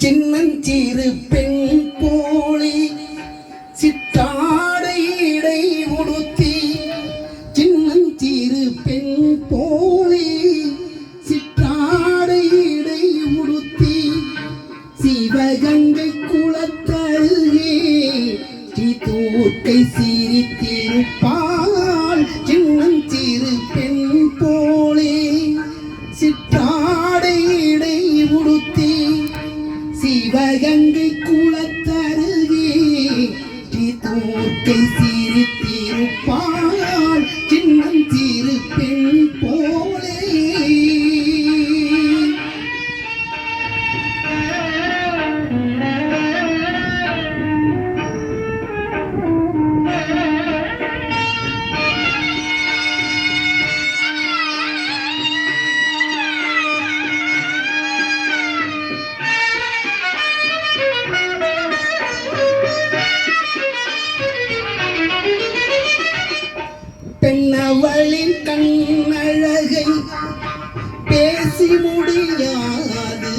சின்னஞ்சிறு பெண் போலி சித்தாடை இடை உடுத்தி சின்னஞ்சிறு பெண் போலி சித்தாடை இடை உடுத்தி சிவகங்கை குளத்தருகே ஸ்ரீ தூர்க்கை சிரித்திருப்பாள் சின்னஞ்சிறு பெண் போலி சித்தாடை இடை உடுத்தி சிவகங்கை குளத்தருகே ஸ்ரீ தூர்க்கை சிரித்திருப்பாள் சின்னஞ்சிறு பெண் போலே. பெண்ணவளின் கண்ணழகை பேசி முடியாது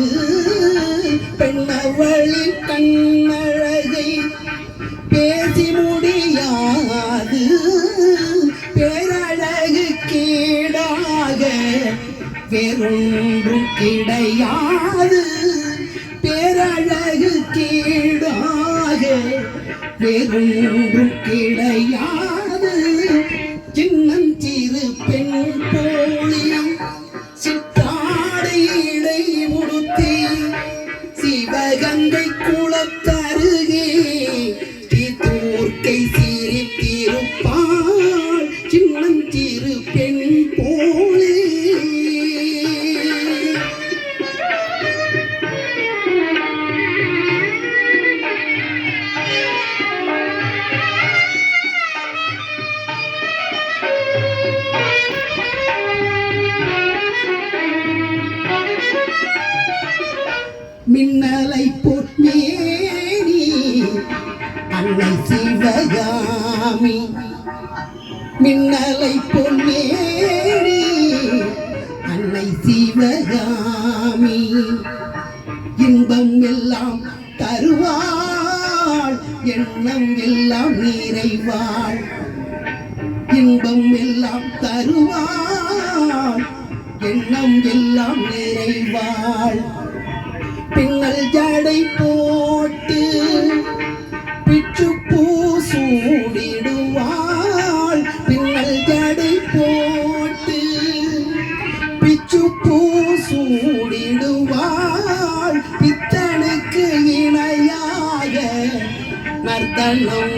பெண்ணவளின் கண்ணழகை பேசி முடியாது பேரழகு கீடாக வேறொன்றும் கிடையாது பேரழகு கீடாக வேறொன்றும் கிடையாது. சின்னஞ்சிறு பெண் போலி சித்தாடை இடை உடுத்தி சிவகங்கை குளத்தருகே ஸ்ரீ தூர்க்கை சிரித்திருப்பாள் சின்னஞ்சிறு பெண் போலே. மின்னலை பொன்னேரி அன்னை சிவகாமி மின்னலை பொன்னேரி அன்னை சிவகாமி இன்பம் எல்லாம் தருவாள் எண்ணம் எல்லாம் நிறைவாள் இன்பம் எல்லாம் தருவாள் எண்ணம் எல்லாம் நிறைவாள். பின்னல் ஜடை போட்டு பிச்சு பூ சூடிடுவாள் பின்னல் ஜடை போட்டு பிச்சு பூ சூடிடுவாள் பித்தனுக்கு இணையாக நர்த்தனம்